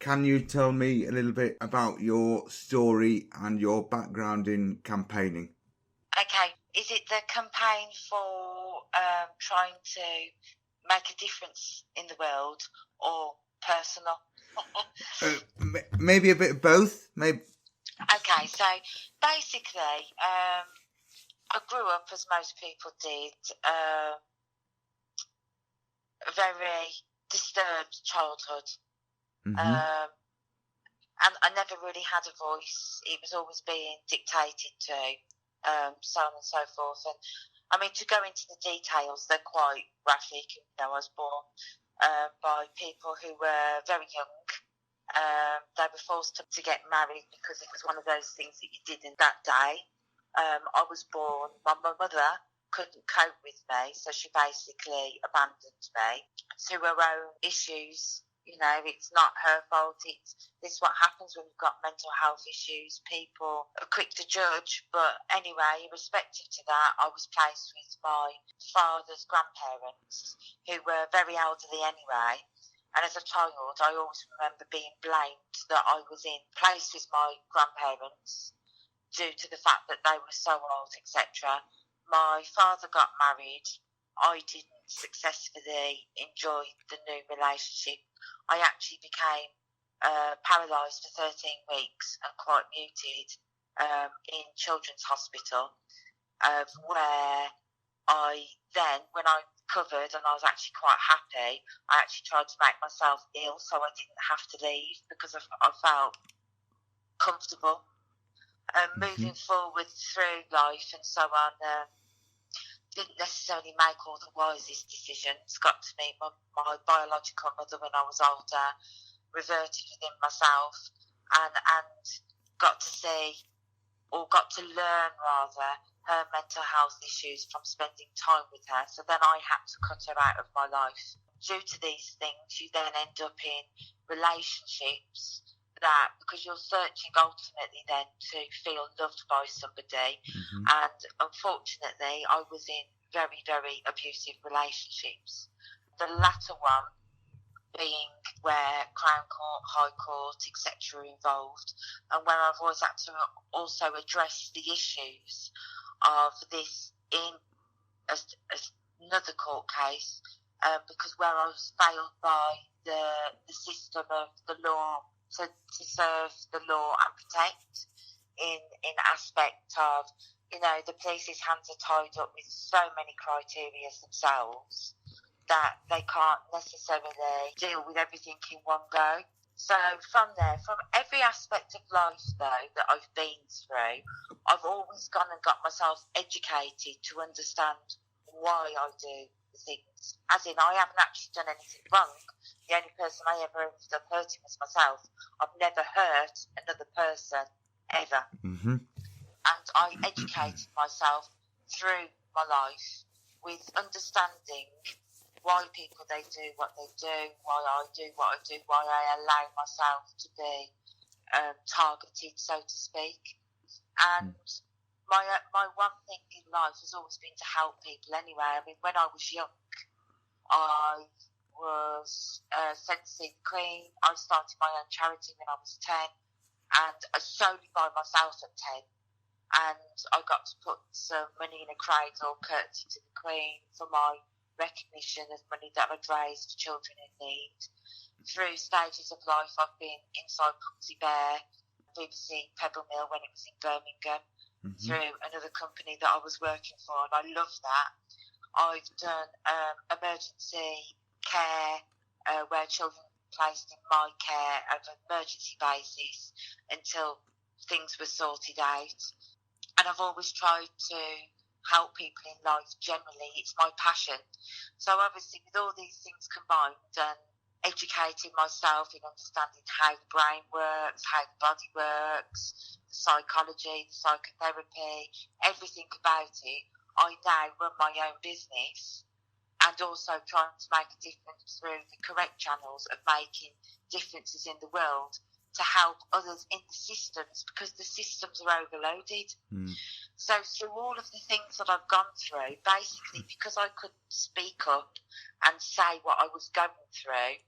Can you tell me a little bit about your story and your background in campaigning? Okay, is it the campaign for trying to make a difference in the world or personal? Maybe a bit of both. Maybe. Okay, so basically, I grew up, as most people did, a very disturbed childhood. Mm-hmm. And I never really had a voice. It was always being dictated to, so on and so forth. And I mean, to go into the details, they're quite graphic. You know, I was born by people who were very young. They were forced to get married because it was one of those things that you did in that day. I was born, my mother couldn't cope with me, so she basically abandoned me to her own issues. You know, it's not her fault. This is what happens when you've got mental health issues. People are quick to judge. But anyway, irrespective to that, I was placed with my father's grandparents, who were very elderly anyway. And as a child, I always remember being blamed that I was in place with my grandparents due to the fact that they were so old, etc. My father got married. I didn't successfully enjoy the new relationship. I actually became paralysed for 13 weeks and quite muted in Children's Hospital, where I then, when I recovered and I was actually quite happy, I actually tried to make myself ill so I didn't have to leave because I felt comfortable. Moving forward through life and so on, didn't necessarily make all the wisest decisions. Got to meet my biological mother when I was older, reverted within myself, and got to see, or got to learn rather, her mental health issues from spending time with her. So then I had to cut her out of my life. Due to these things, you then end up in relationships that, because you're searching ultimately then to feel loved by somebody, and unfortunately I was in very, very abusive relationships. The latter one being where Crown Court, High Court, etc. are involved, and where I've always had to also address the issues of this in another court case, because where I was failed by the system of the law to serve the law and protect in aspect of, you know, the police's hands are tied up with so many criteria themselves that they can't necessarily deal with everything in one go. So from there, from every aspect of life though that I've been through, I've always gone and got myself educated to understand why I do the things. As in, I haven't actually done anything wrong. The only person I ever ended up hurting was myself. I've never hurt another person, ever. And I educated myself through my life with understanding why people they do what they do, why I do what I do, why I allow myself to be targeted, so to speak. And my one thing in life has always been to help people anyway. I mean, when I was young, I was sent to see the Queen. I started my own charity when I was 10, and solely by myself at 10. And I got to put some money in a cradle, courtesy to the Queen, for my recognition of money that I'd raised for children in need. Through stages of life, I've been inside Pugsy Bear, BBC Pebble Mill when it was in Birmingham, through another company that I was working for, and I love that. I've done emergency care where children were placed in my care on an emergency basis until things were sorted out. And I've always tried to help people in life generally. It's my passion. So obviously with all these things combined and educating myself in understanding how the brain works, how the body works, the psychology, the psychotherapy, everything about it, I now run my own business and also trying to make a difference through the correct channels of making differences in the world to help others in the systems, because the systems are overloaded. So through all of the things that I've gone through, basically because I couldn't speak up and say what I was going through,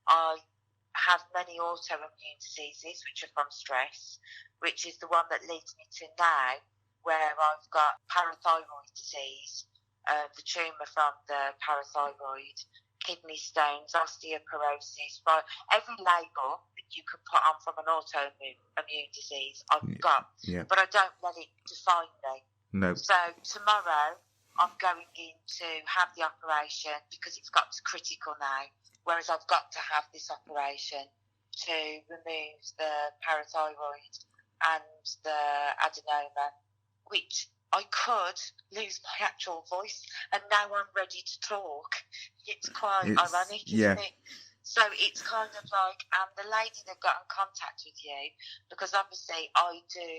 I have many autoimmune diseases, which are from stress, which is the one that leads me to now, where I've got parathyroid disease, the tumour from the parathyroid, kidney stones, osteoporosis, every label that you could put on from an autoimmune disease, I've got. Yeah. But I don't let it define me. No. So tomorrow, I'm going in to have the operation because it's got to critical now, whereas I've got to have this operation to remove the parathyroid and the adenoma, which I could lose my actual voice, and now I'm ready to talk. It's quite ironic, isn't it? So it's kind of like, and the lady that got in contact with you, because obviously I do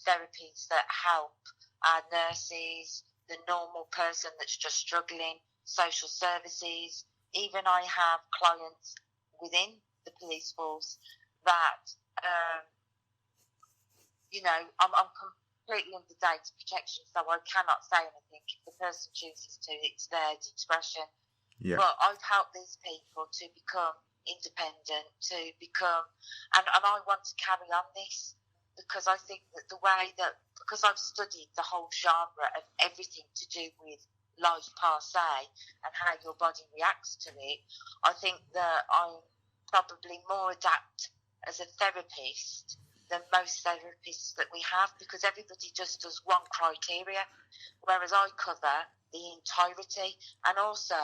therapies that help our nurses, the normal person that's just struggling, social services. Even I have clients within the police force that, I'm completely under data protection, so I cannot say anything. If the person chooses to, it's their discretion. Yeah. But I've helped these people to become independent, and I want to carry on this, because I think that because I've studied the whole genre of everything to do with life per se and how your body reacts to it, I think that I'm probably more adept as a therapist than most therapists that we have, because everybody just does one criteria, whereas I cover the entirety, and also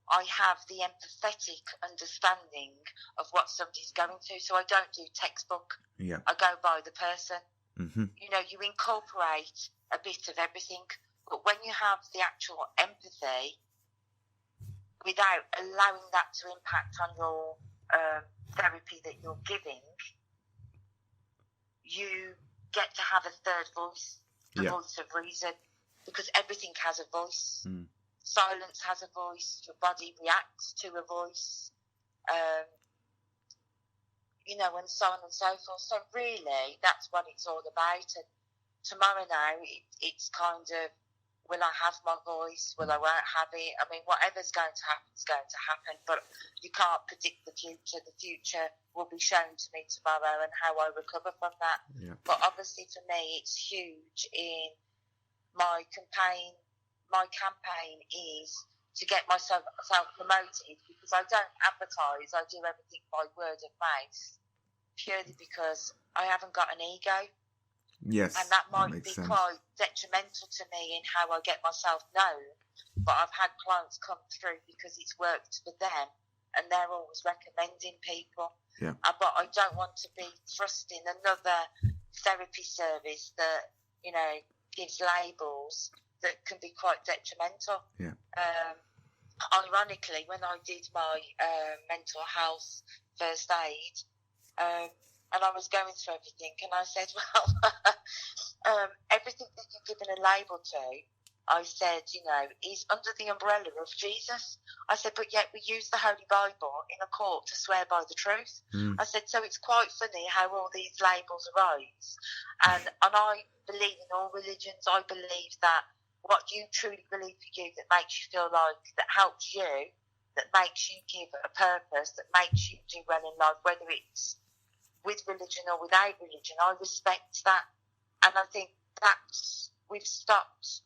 I have the empathetic understanding of what somebody's going through, so I don't do textbook. Yeah. I go by the person. Mm-hmm. You incorporate a bit of everything, but when you have the actual empathy, without allowing that to impact on your therapy that you're giving, you get to have a third voice, the voice of reason, because everything has a voice. Mm. Silence has a voice. Your body reacts to a voice. And so on and so forth. So really, that's what it's all about. And tomorrow now, it's kind of, will I have my voice? Will I won't have it? I mean, whatever's going to happen is going to happen, but you can't predict the future. The future will be shown to me tomorrow, and how I recover from that. Yeah. But obviously for me, it's huge in my campaign. My campaign is to get myself promoted, because I don't advertise. I do everything by word of mouth, purely because I haven't got an ego. Yes, and that might be sense. Quite detrimental to me in how I get myself known. But I've had clients come through because it's worked for them, and they're always recommending people. Yeah. But I don't want to be thrusting another therapy service that gives labels that can be quite detrimental. Yeah. Ironically, when I did my mental health first aid, and I was going through everything, and I said, well, everything that you're given a label to, I said, is under the umbrella of Jesus. I said, but yet we use the Holy Bible in a court to swear by the truth. I said, so it's quite funny how all these labels arise. And I believe in all religions. I believe that what you truly believe for you, that makes you feel like, that helps you, that makes you give a purpose, that makes you do well in life, whether it's with religion or without religion, I respect that. And I think that's, we've stopped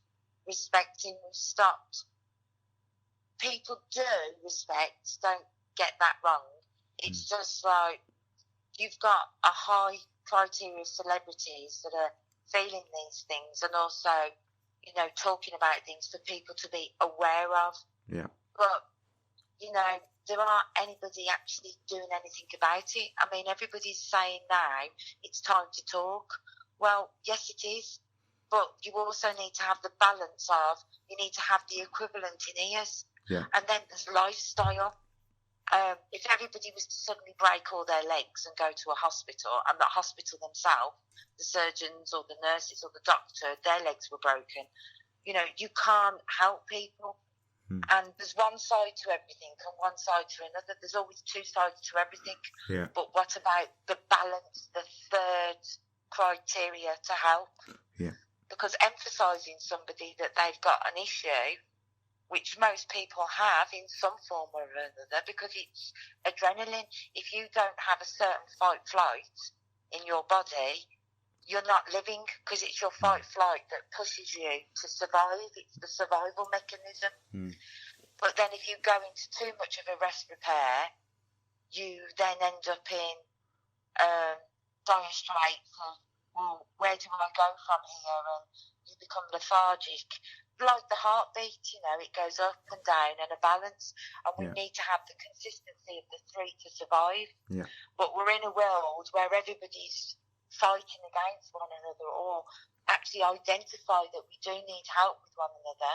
respecting, people do respect, don't get that wrong. It's just like, you've got a high criteria of celebrities that are feeling these things, and also, talking about things for people to be aware of. Yeah. But, there aren't anybody actually doing anything about it. I mean, everybody's saying now it's time to talk. Well, yes, it is. But you also need to have the balance of, you need to have the equivalent in ears. Yeah. And then there's lifestyle. If everybody was to suddenly break all their legs and go to a hospital, and the hospital themselves, the surgeons or the nurses or the doctor, their legs were broken, you can't help people. And there's one side to everything and one side to another. There's always two sides to everything. Yeah. But what about the balance, the third criteria to help? Yeah. Because emphasising somebody that they've got an issue which most people have in some form or another, because it's adrenaline. If you don't have a certain fight-flight in your body, you're not living, because it's your fight-flight that pushes you to survive. It's the survival mechanism. But then if you go into too much of a rest repair, you then end up in dire straits of, well, where do I go from here? And you become lethargic. Like the heartbeat, it goes up and down and a balance. And we need to have the consistency of the three to survive. Yeah. But we're in a world where everybody's fighting against one another, or actually identify that we do need help with one another.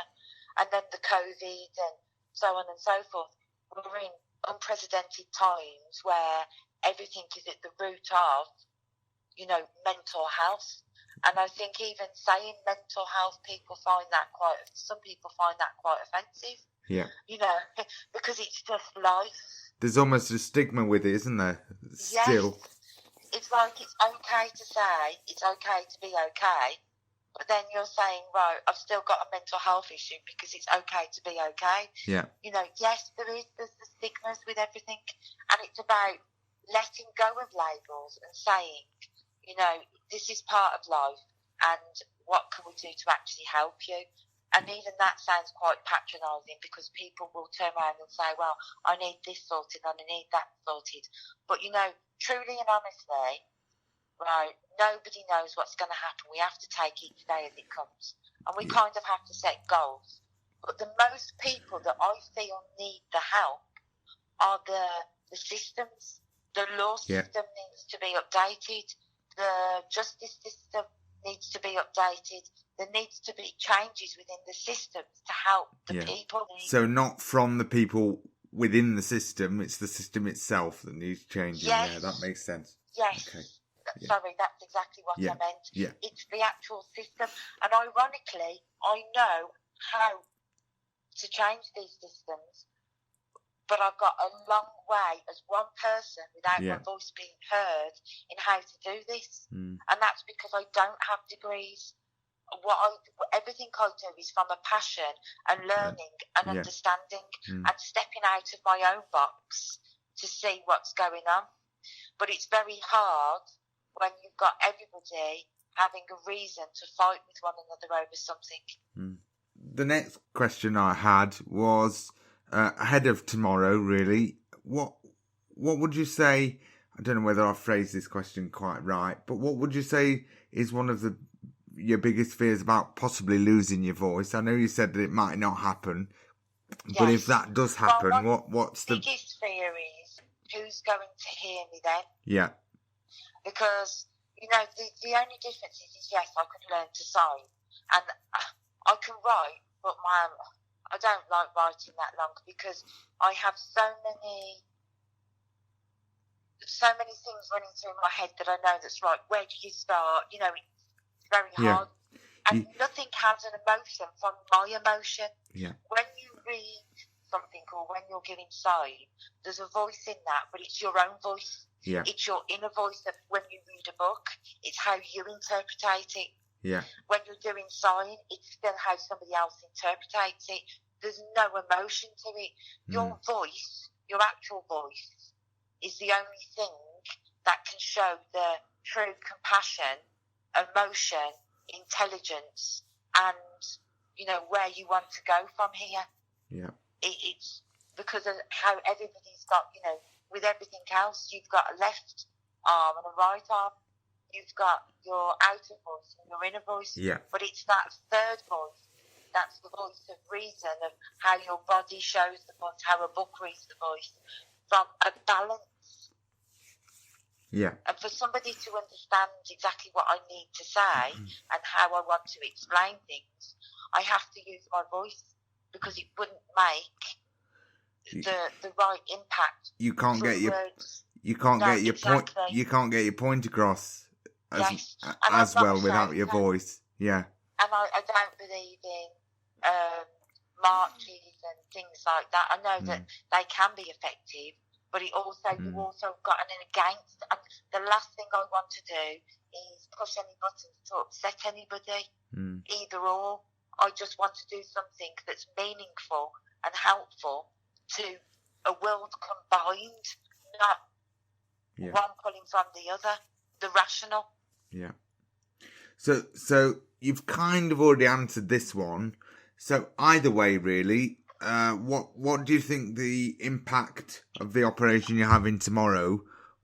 And then the COVID and so on and so forth. We're in unprecedented times where everything is at the root of, mental health. And I think even saying mental health, some people find that quite offensive. Yeah. Because it's just life. There's almost a stigma with it, isn't there? Still. Yes. It's like it's okay to say, it's okay to be okay. But then you're saying, right, I've still got a mental health issue because it's okay to be okay. Yeah. Yes, there's the stigmas with everything. And it's about letting go of labels and saying, this is part of life, and what can we do to actually help you? And even that sounds quite patronising, because people will turn around and say, well, I need this sorted and I need that sorted. But, truly and honestly, right, nobody knows what's going to happen. We have to take each day as it comes. And we kind of have to set goals. But the most people that I feel need the help are the systems. The law system needs to be updated. The justice system needs to be updated. There needs to be changes within the systems to help the people. So not from the people within the system, it's the system itself that needs changing. Yes. Yeah, that makes sense. Yes. Okay. Yeah. Sorry, that's exactly what I meant. Yeah. It's the actual system. And ironically, I know how to change these systems, but I've got a long way as one person without my voice being heard in how to do this. And that's because I don't have degrees. Everything I do is from a passion and learning and understanding and stepping out of my own box to see what's going on. But it's very hard when you've got everybody having a reason to fight with one another over something. The next question I had was ahead of tomorrow, really. What would you say, I don't know whether I phrased this question quite right, but what would you say is one of your biggest fears about possibly losing your voice? I know you said that it might not happen, but if that does happen, what's the biggest fear is who's going to hear me then? Yeah. Because, the only difference is yes, I could learn to sign, and I can write, but I don't like writing that long, because I have so many things running through my head that I know that's right. Where do you start? It's very hard. And nothing has an emotion from my emotion. Yeah. When you read something or when you're giving sign, there's a voice in that, but it's your own voice. Yeah. It's your inner voice that when you read a book, it's how you interpret it. Yeah. When you're doing sign, it's still how somebody else interprets it. There's no emotion to it. Your voice, your actual voice, is the only thing that can show the true compassion, emotion, intelligence, and, where you want to go from here. Yeah. It's because of how everybody's got, with everything else, you've got a left arm and a right arm. You've got your outer voice and your inner voice. Yeah. But it's that third voice. That's the voice of reason, of how your body shows the voice, how a book reads the voice, from a balance. Yeah. And for somebody to understand exactly what I need to say and how I want to explain things, I have to use my voice, because it wouldn't make the right impact. You can't get your words. You can't No, get your exactly. point. You can't get your point across Yes. as I'm not well without saying your that. voice. Yeah. And I don't believe in marches and things like that. I know that they can be effective, but you also got an against. And the last thing I want to do is push any buttons to upset anybody. Either or. I just want to do something that's meaningful and helpful to a world combined, not one pulling from the other, the rational. Yeah. So you've kind of already answered this one. So either way, really, what do you think the impact of the operation you're having tomorrow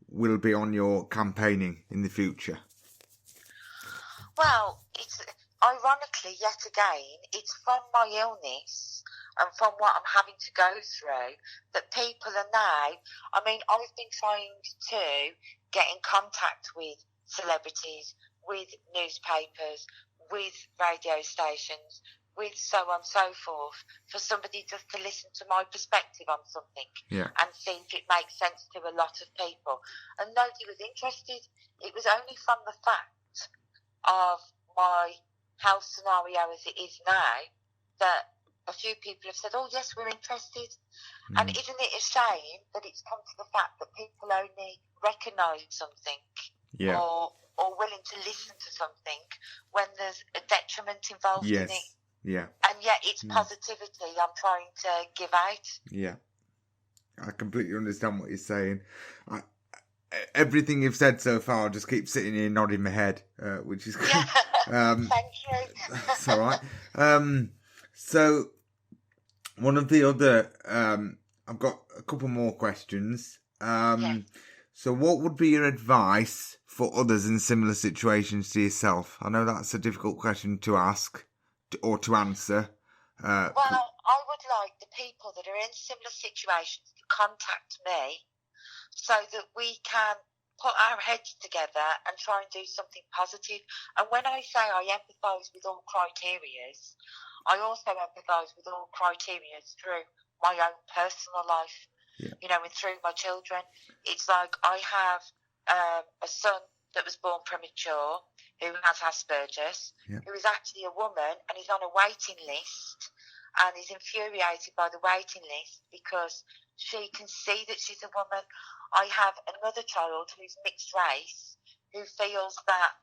will be on your campaigning in the future? Well, it's ironically, yet again, it's from my illness and from what I'm having to go through that people are now. I mean, I've been trying to get in contact with celebrities, with newspapers, with radio stations, with so on and so forth, for somebody just to listen to my perspective on something and see if it makes sense to a lot of people. And nobody was interested. It was only from the fact of my health scenario as it is now that a few people have said, oh yes, we're interested. And isn't it a shame that it's come to the fact that people only recognise something or willing to listen to something when there's a detriment involved in it? Yeah. And yet it's positivity I'm trying to give out. Yeah. I completely understand what you're saying. Everything you've said so far, I just keep sitting here nodding my head, which is good. Thank you. That's all right. So one of the other, I've got a couple more questions. So what would be your advice for others in similar situations to yourself? I know that's a difficult question to ask or to answer. Well, I would like the people that are in similar situations to contact me so that we can put our heads together and try and do something positive. And when I say I empathise with all criterias, I also empathise with all criterias through my own personal life, you know, and through my children. It's like I have a son that was born premature who has Asperger's, who is actually a woman and is on a waiting list and is infuriated by the waiting list because she can see that she's a woman. I have another child who's mixed race who feels that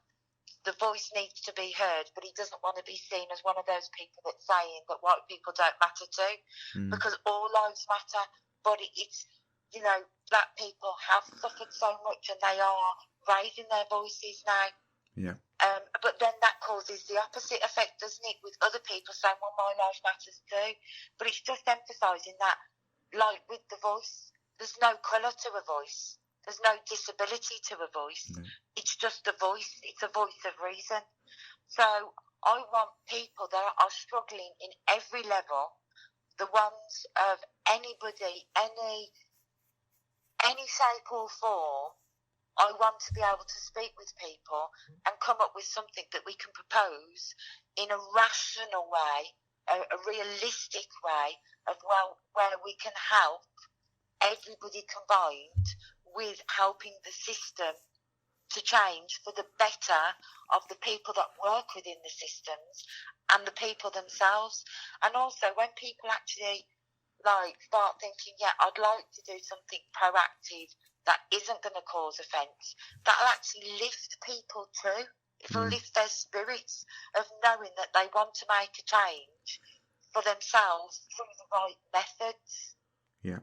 the voice needs to be heard, but he doesn't want to be seen as one of those people that's saying that white people don't matter too, because all lives matter. But it's, you know, black people have suffered so much and they are raising their voices now. But then that causes the opposite effect, doesn't it, with other people saying, well, my life matters too. But it's just emphasising that, like with the voice, there's no colour to a voice. There's no disability to a voice. It's just a voice. It's a voice of reason. So I want people that are struggling in every level, the ones of anybody, any shape or form. I want to be able to speak with people and come up with something that we can propose in a rational way, a realistic way of, well, where we can help everybody combined with helping the system to change for the better of the people that work within the systems and the people themselves. And also when people actually start thinking, I'd like to do something proactive that isn't going to cause offence, that'll actually lift people too. It'll lift their spirits of knowing that they want to make a change for themselves through the right methods. Yeah.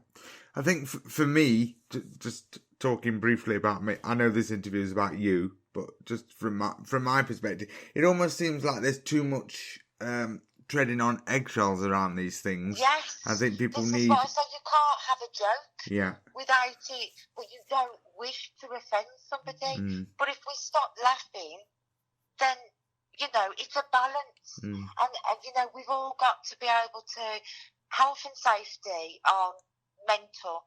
I think for me, just talking briefly about me, I know this interview is about you, but just from my perspective, it almost seems like there's too much treading on eggshells around these things. Yes. I think people this need... is what I say, you can't have a joke without it, but you don't wish to offend somebody. But if we stop laughing, then, you know, it's a balance. And, you know, we've all got to be able to... Health and safety on mental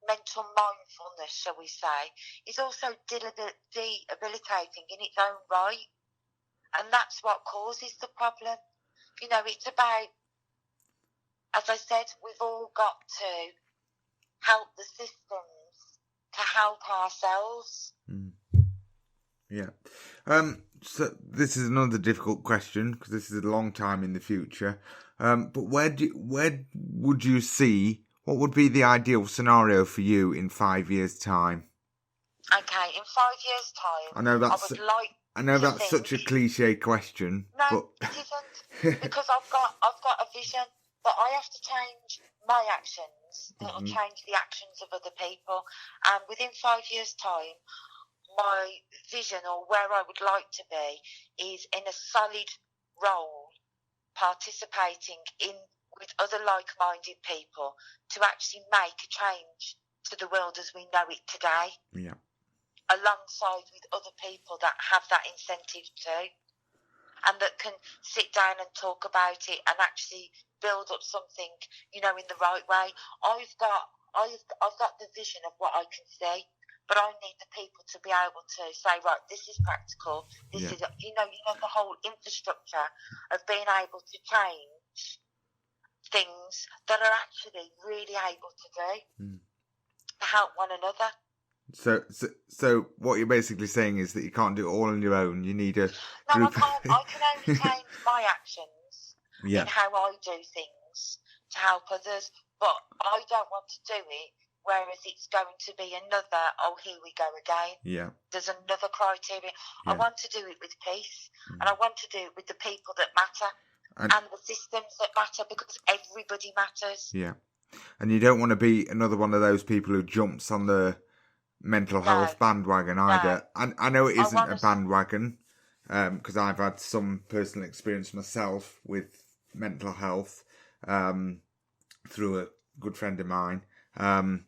mindfulness, shall we say, is also debilitating in its own right. And that's what causes the problem. You know, it's about, as I said, we've all got to help the systems to help ourselves. So this is another difficult question because this is a long time in the future. But where would you see, what would be the ideal scenario for you in 5 years' time? Okay, in 5 years' time, I know that's... I would like I know to that's think. such a cliche question, No, but it isn't, because I've got a vision, but I have to change my actions that will change the actions of other people. And within 5 years' time, my vision, or where I would like to be, is in a solid role, participating in with other like-minded people to actually make a change to the world as we know it today. Yeah. Alongside with other people that have that incentive too, and that can sit down and talk about it and actually build up something, in the right way. I've got the vision of what I can see, but I need the people to be able to say, right, this is practical. This is, the whole infrastructure of being able to change things that are actually really able to do to help one another. So what you're basically saying is that you can't do it all on your own. You need a No, group. I can't. I can only change my actions Yeah. in how I do things to help others, but I don't want to do it whereas it's going to be another, oh, here we go again. Yeah. There's another criteria. Yeah. I want to do it with peace, and I want to do it with the people that matter and the systems that matter, because everybody matters. Yeah. And you don't want to be another one of those people who jumps on the mental health bandwagon either. No. I know it isn't a bandwagon, because I've had some personal experience myself with mental health through a good friend of mine. And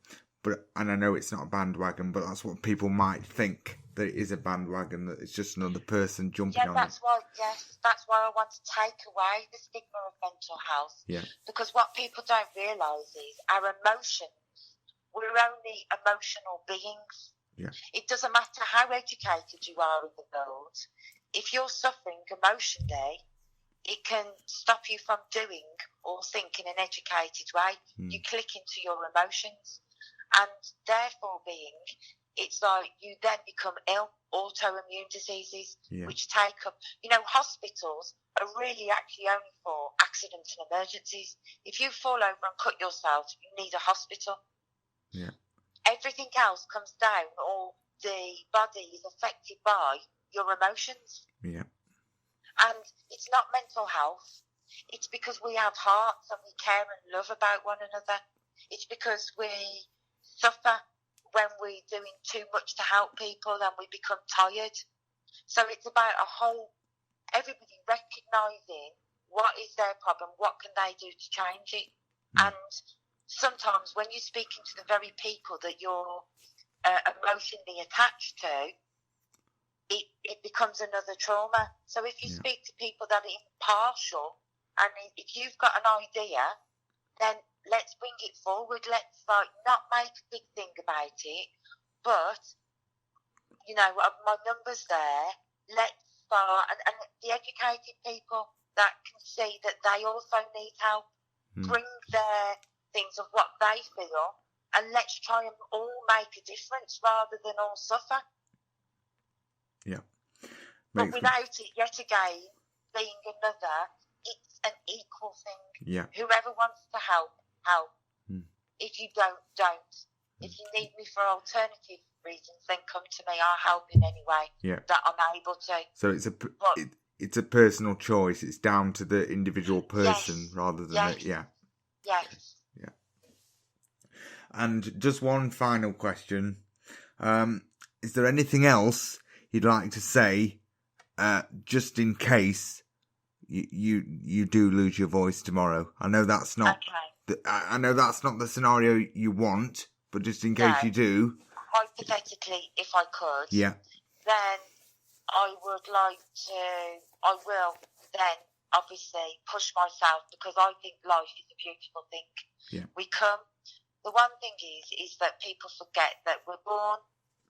I know it's not a bandwagon, but that's what people might think, that it is a bandwagon, that it's just another person jumping on it. That's why I want to take away the stigma of mental health. Yeah. Because what people don't realise is our emotions, we're only emotional beings. Yeah. It doesn't matter how educated you are in the world. If you're suffering emotionally, it can stop you from doing or thinking in an educated way. You click into your emotions, and therefore it's like you then become ill, autoimmune diseases, which take up, hospitals are really actually only for accidents and emergencies. If you fall over and cut yourself, you need a hospital. Yeah. Everything else comes down, or the body is affected by your emotions. Yeah. And it's not mental health. It's because we have hearts and we care and love about one another. It's because we suffer when we're doing too much to help people and we become tired. So it's about everybody recognising what is their problem, what can they do to change it. And sometimes when you're speaking to the very people that you're emotionally attached to, it becomes another trauma. So if you speak to people that are impartial, and if you've got an idea, then let's bring it forward. Let's not make a big thing about it, but my number's there. Let's start, and the educated people that can see that they also need help, bring their things of what they feel, and let's try and all make a difference rather than all suffer. Yeah. But without it, yet again, being another, it's an equal thing. Yeah. Whoever wants to help. If you don't. If you need me for alternative reasons, then come to me. I'll help in any way that I'm able to. So it's a personal choice. It's down to the individual person rather than Yes. Yeah. And just one final question. Is there anything else you'd like to say, just in case you do lose your voice tomorrow? I know that's not. Okay. I know that's not the scenario you want, but just in case you do. Hypothetically, if I could. Yeah. Then I will then obviously push myself, because I think life is a beautiful thing. Yeah. The one thing is that people forget that we're born,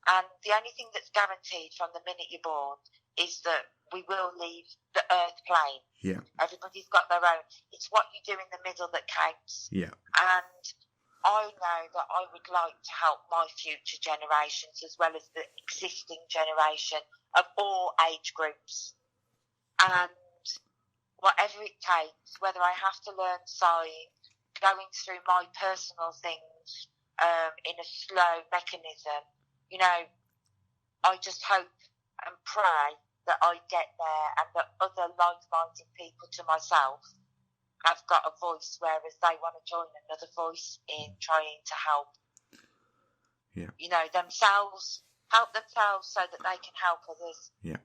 and the only thing that's guaranteed from the minute you're born is that we will leave the earth plane. Yeah. Everybody's got their own. It's what you do in the middle that counts. Yeah. And I know that I would like to help my future generations as well as the existing generation of all age groups. And whatever it takes, whether I have to learn sign, going through my personal things in a slow mechanism, I just hope and pray that I get there and that other like-minded people to myself have got a voice, whereas they want to join another voice in trying to help, Yeah. themselves, help themselves so that they can help others. Yeah.